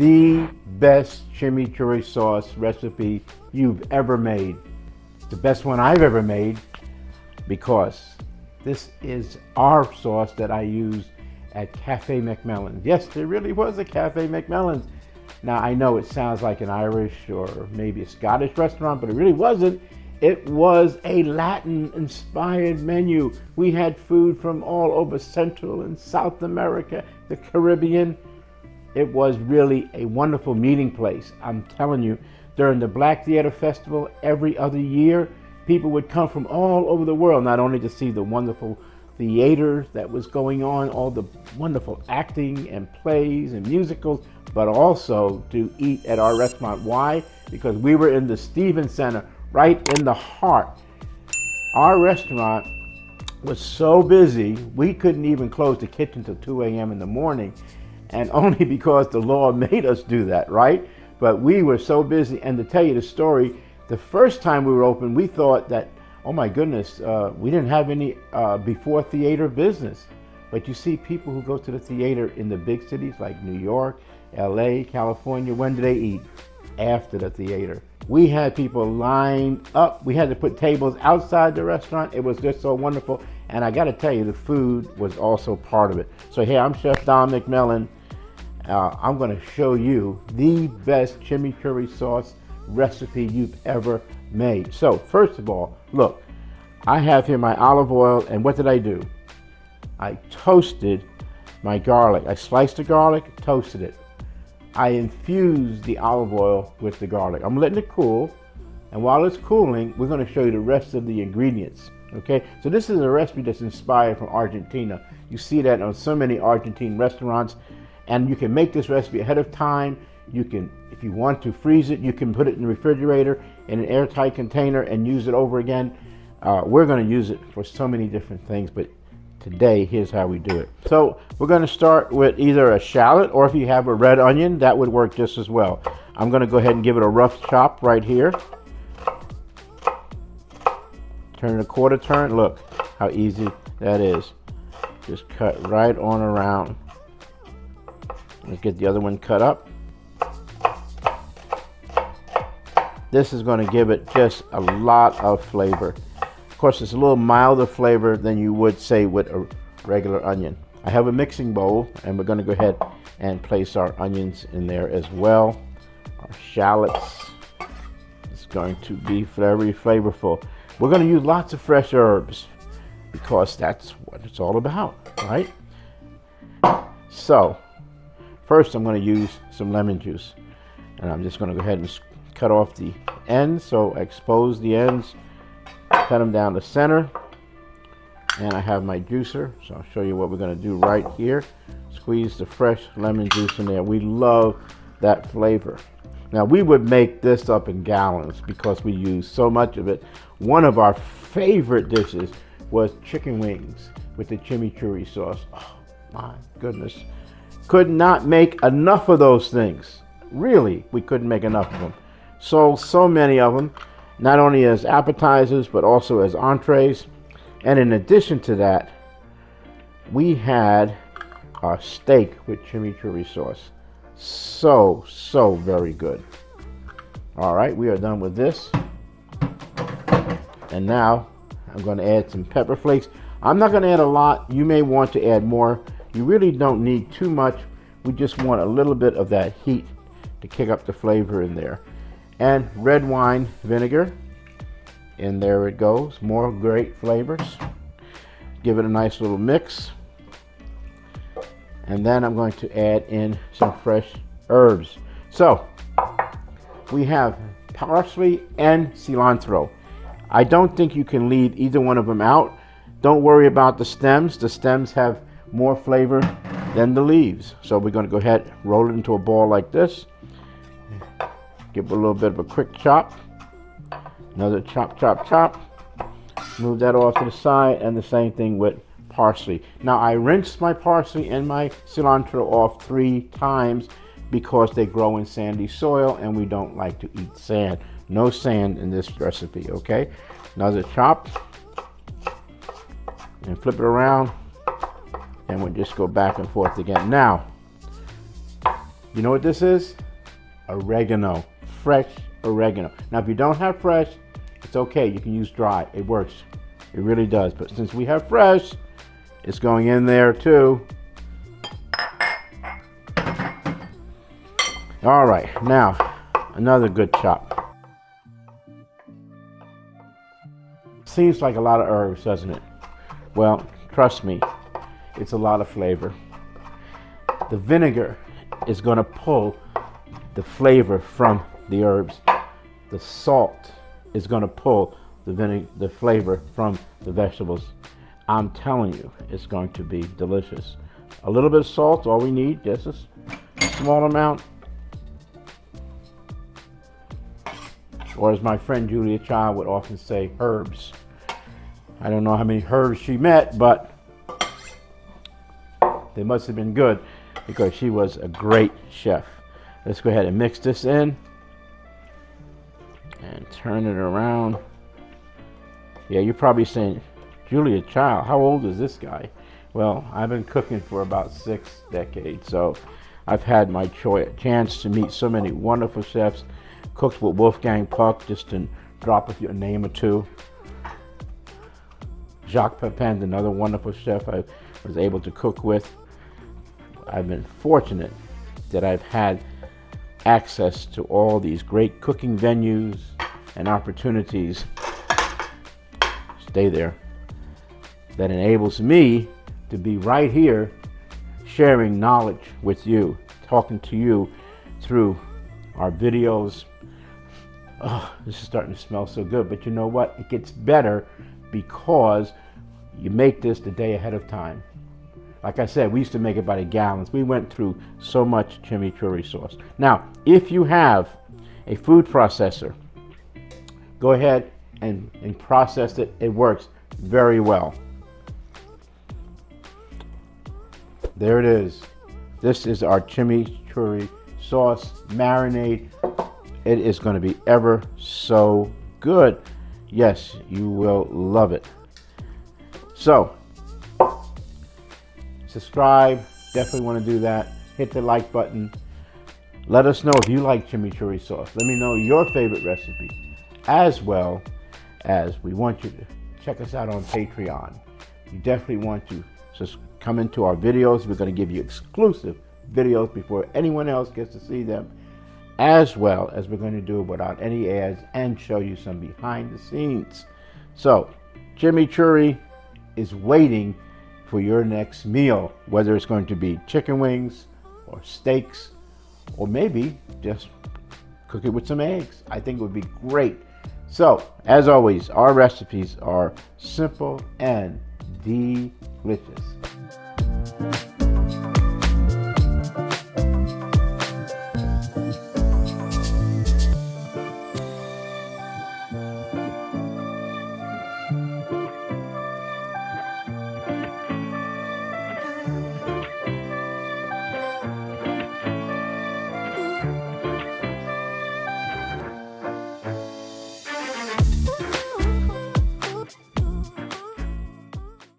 the best chimichurri sauce recipe you've ever made. The best one I've ever made, because this is our sauce that I use at Cafe McMillan's. Yes, there really was a Cafe McMillan's. Now, I know it sounds like an Irish or maybe a Scottish restaurant, but it really wasn't. It was a Latin-inspired menu. We had food from all over Central and South America, the Caribbean. It was really a wonderful meeting place. I'm telling you, during the Black Theater Festival every other year, people would come from all over the world, not only to see the wonderful theater that was going on, all the wonderful acting and plays and musicals, but also to eat at our restaurant. Why? Because we were in the Stevens Center, right in the heart. Our restaurant was so busy, we couldn't even close the kitchen till 2 a.m. in the morning, and only because the law made us do that, right? But we were so busy. And to tell you the story, the first time we were open, we thought that, oh my goodness, we didn't have any before theater business. But you see, people who go to the theater in the big cities like New York, LA, California, when do they eat? After the theater. We had people lined up. We had to put tables outside the restaurant. It was just so wonderful. And I got to tell you, the food was also part of it. So here, I'm Chef Don McMillan. I'm going to show you the best chimichurri sauce recipe you've ever made. So first of all, look, I have here my olive oil, and what did I do? I toasted my garlic. I sliced the garlic, toasted it. I infused the olive oil with the garlic. I'm letting it cool, and while it's cooling, we're going to show you the rest of the ingredients. Okay, so this is a recipe that's inspired from Argentina. You see that on so many Argentine restaurants, and you can make this recipe ahead of time. You can, if you want to freeze it, you can put it in the refrigerator in an airtight container and use it over again. We're going to use it for so many different things, but today, here's how we do it. So we're going to start with either a shallot, or if you have a red onion, that would work just as well. I'm going to go ahead and give it a rough chop right here. Turn it a quarter turn. Look how easy that is. Just cut right on around. Let's get the other one cut up. This is going to give it just a lot of flavor. Of course, it's a little milder flavor than you would say with a regular onion. I have a mixing bowl, and we're going to go ahead and place our onions in there as well. Our shallots is going to be very flavorful. We're going to use lots of fresh herbs because that's what it's all about, right? So first, I'm going to use some lemon juice, and I'm just going to go ahead and cut off the ends. So I expose the ends, cut them down the center, and I have my juicer. So I'll show you what we're going to do right here. Squeeze the fresh lemon juice in there. We love that flavor. Now, we would make this up in gallons because we use so much of it. One of our favorite dishes was chicken wings with the chimichurri sauce. Oh my goodness. Could not make enough of those things. Really, we couldn't make enough of them. So many of them, not only as appetizers, but also as entrees. And in addition to that, we had our steak with chimichurri sauce. So very good. All right, we are done with this. And now I'm going to add some pepper flakes. I'm not going to add a lot. You may want to add more. You really don't need too much. We just want a little bit of that heat to kick up the flavor in there. And red wine vinegar. And there it goes. More great flavors. Give it a nice little mix. And then I'm going to add in some fresh herbs. So we have parsley and cilantro. I don't think you can leave either one of them out. Don't worry about the stems. The stems have more flavor than the leaves. So we're going to go ahead, roll it into a ball like this. Give it a little bit of a quick chop. Another chop. Move that off to the side, and the same thing with parsley. Now, I rinsed my parsley and my cilantro off 3 times because they grow in sandy soil, and we don't like to eat sand. No sand in this recipe, okay? Another chop. And flip it around, and we'll just go back and forth again. Now, You know what this is? Oregano, fresh oregano. Now, if you don't have fresh, it's okay. You can use dry. It works. It really does. But since we have fresh, it's going in there too. All right, now another good chop. Seems like a lot of herbs, doesn't it? Well, trust me, it's a lot of flavor. The vinegar is going to pull the flavor from the herbs. The salt is going to pull the flavor from the vegetables. I'm telling you, it's going to be delicious. A little bit of salt, all we need, just a small amount. Or as my friend Julia Child would often say, herbs. I don't know how many herbs she met, but they must have been good because she was a great chef. Let's go ahead and mix this in and turn it around. Yeah, you're probably saying, Julia Child, how old is this guy? Well, I've been cooking for about 6 decades, so I've had my chance to meet so many wonderful chefs. Cooked with Wolfgang Puck, just to drop a name or two. Jacques Pepin, another wonderful chef I was able to cook with. I've been fortunate that I've had access to all these great cooking venues and opportunities. Stay there. That enables me to be right here sharing knowledge with you, talking to you through our videos. Oh, this is starting to smell so good, but you know what? It gets better because you make this the day ahead of time. Like I said, we used to make it by the gallons. We went through so much chimichurri sauce. Now, if you have a food processor, go ahead and process it. It works very well. There it is. This is our chimichurri sauce marinade. It is going to be ever so good. Yes, you will love it. So, subscribe. Definitely want to do that. Hit the like button. Let us know if you like chimichurri sauce. Let me know your favorite recipe. As well as we want you to check us out on Patreon. You definitely want to just come into our videos. We're going to give you exclusive videos before anyone else gets to see them, as well as we're going to do it without any ads and show you some behind the scenes. So, chimichurri is waiting for your next meal, whether it's going to be chicken wings or steaks, or maybe just cook it with some eggs. I think it would be great. So, as always, our recipes are simple and delicious.